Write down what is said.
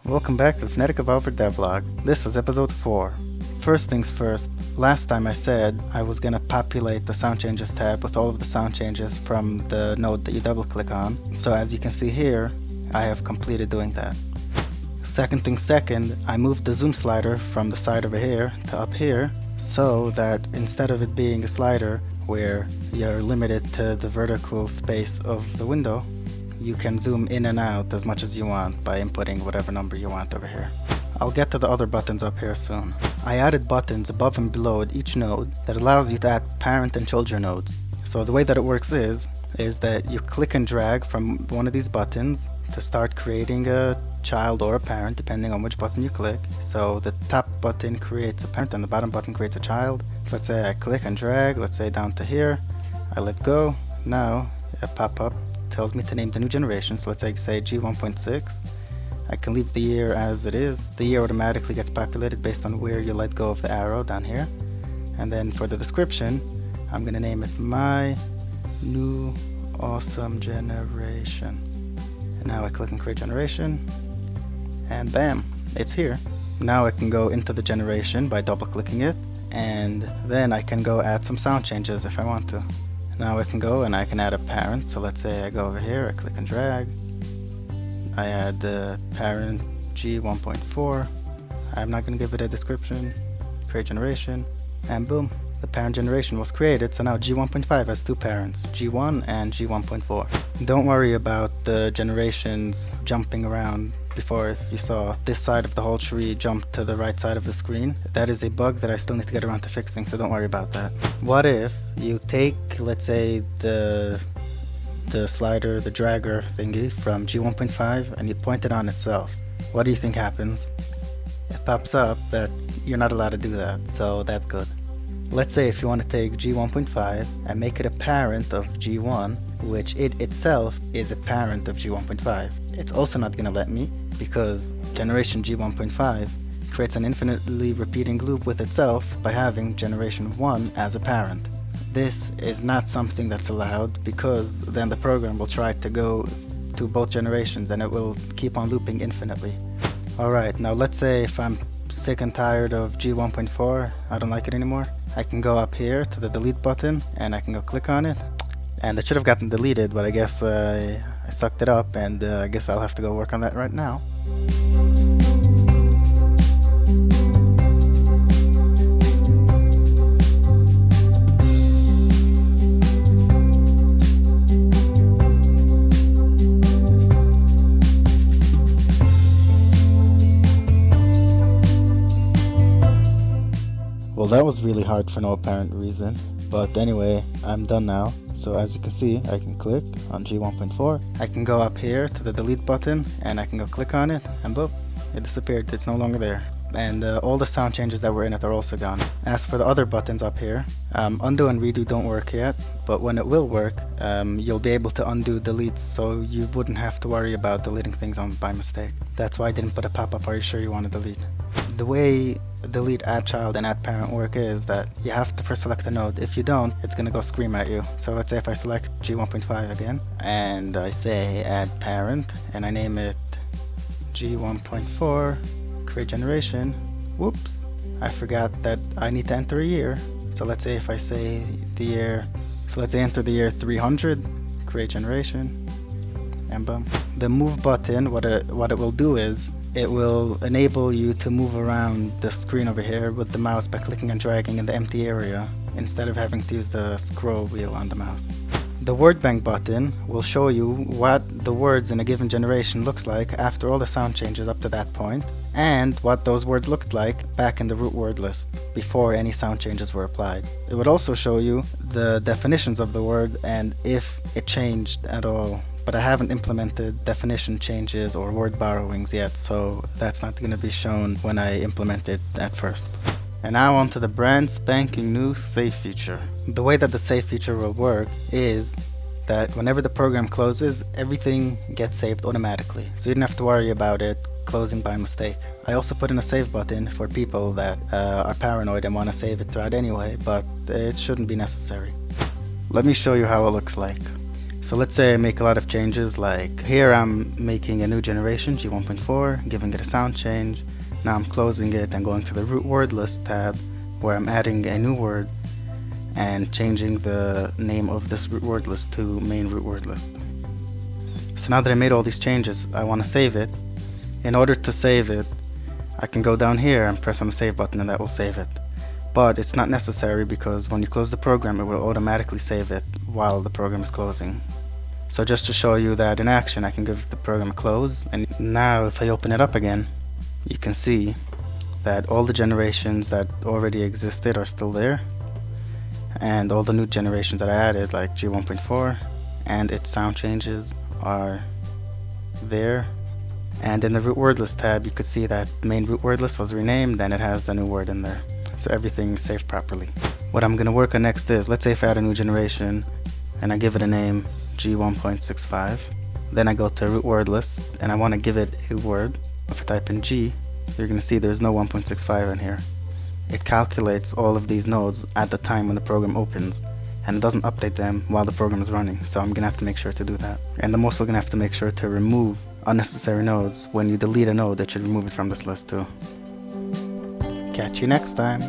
Welcome back to the Phonetic Devlog. This is episode 4. First things first, last time I said I was gonna populate the sound changes tab with all of the sound changes from the node that you double click on. So as you can see here, I have completed doing that. Second thing second, I moved the zoom slider from the side over here to up here so that instead of it being a slider where you're limited to the vertical space of the window, you can zoom in and out as much as you want by inputting whatever number you want over here. I'll get to the other buttons up here soon. I added buttons above and below at each node that allows you to add parent and children nodes. So the way that it works is that you click and drag from one of these buttons to start creating a child or a parent depending on which button you click. So the top button creates a parent and the bottom button creates a child. So let's say I click and drag, let's say down to here, I let go, now a pop-up tells me to name the new generation. So let's say G1.6. I can leave the year as it is. The year automatically gets populated based on where you let go of the arrow down here. And then for the description, I'm gonna name it My New Awesome Generation. And now I click and create generation, and bam, it's here. Now I can go into the generation by double clicking it, and then I can go add some sound changes if I want to. Now I can go and I can add a parent. So let's say I go over here, I click and drag, I add the parent G1.4. I'm not going to give it a description, create generation, and boom, the parent generation was created. So now G1.5 has two parents, G1 and G1.4. Don't worry about the generations jumping around. Before, if you saw this side of the whole tree jump to the right side of the screen, that is a bug that I still need to get around to fixing, so don't worry about that. What if you take, let's say, the slider, the dragger thingy from G1.5 and you point it on itself? What do you think happens? It pops up that you're not allowed to do that, so that's good. Let's say if you want to take G1.5 and make it a parent of G1, which it itself is a parent of G1.5. It's also not going to let me because generation G1.5 creates an infinitely repeating loop with itself by having generation 1 as a parent. This is not something that's allowed because then the program will try to go to both generations and it will keep on looping infinitely. Alright, now let's say if I'm sick and tired of G1.4, I don't like it anymore, I can go up here to the delete button and I can go click on it. And it should have gotten deleted, but I guess I sucked it up, and I guess I'll have to go work on that right now. Well, that was really hard for no apparent reason. But anyway, I'm done now. So as you can see, I can click on G1.4. I can go up here to the delete button and I can go click on it and boop, it disappeared. It's no longer there. And all the sound changes that were in it are also gone. As for the other buttons up here, undo and redo don't work yet, but when it will work, you'll be able to undo deletes, so you wouldn't have to worry about deleting things by mistake. That's why I didn't put a pop-up, are you sure you want to delete? The way delete add child and add parent work is that you have to first select a node. If you don't, it's gonna go scream at you. So let's say if I select G1.5 again and I say add parent and I name it G1.4, create generation, whoops, I forgot that I need to enter a year. So let's say if I say the year, so let's say enter the year 300, create generation, and boom. The move button, what it will do is it will enable you to move around the screen over here with the mouse by clicking and dragging in the empty area instead of having to use the scroll wheel on the mouse. The word bank button will show you what the words in a given generation looks like after all the sound changes up to that point, and what those words looked like back in the root word list before any sound changes were applied. It would also show you the definitions of the word and if it changed at all. But I haven't implemented definition changes or word borrowings yet, so that's not going to be shown when I implement it at first. And now on to the brand spanking new save feature. The way that the save feature will work is that whenever the program closes, everything gets saved automatically, so you don't have to worry about it closing by mistake. I also put in a save button for people that are paranoid and want to save it throughout anyway, but it shouldn't be necessary. Let me show you how it looks like. So let's say I make a lot of changes, like here I'm making a new generation, G1.4, giving it a sound change. Now I'm closing it and going to the root word list tab, where I'm adding a new word and changing the name of this root word list to main root word list. So now that I made all these changes, I want to save it. In order to save it, I can go down here and press on the save button and that will save it. But it's not necessary, because when you close the program, it will automatically save it while the program is closing. So just to show you that in action, I can give the program a close, and now if I open it up again, you can see that all the generations that already existed are still there, and all the new generations that I added, like G1.4 and its sound changes, are there. And in the root word list tab, you could see that main root word list was renamed and it has the new word in there. So everything's saved properly. What I'm going to work on next is, let's say if I add a new generation and I give it a name G1.65, then I go to root word list and I want to give it a word. If I type in G, you're going to see there's no 1.65 in here. It calculates all of these nodes at the time when the program opens, and it doesn't update them while the program is running, so I'm going to have to make sure to do that. And I'm also going to have to make sure to remove unnecessary nodes. When you delete a node, it should remove it from this list too. Catch you next time.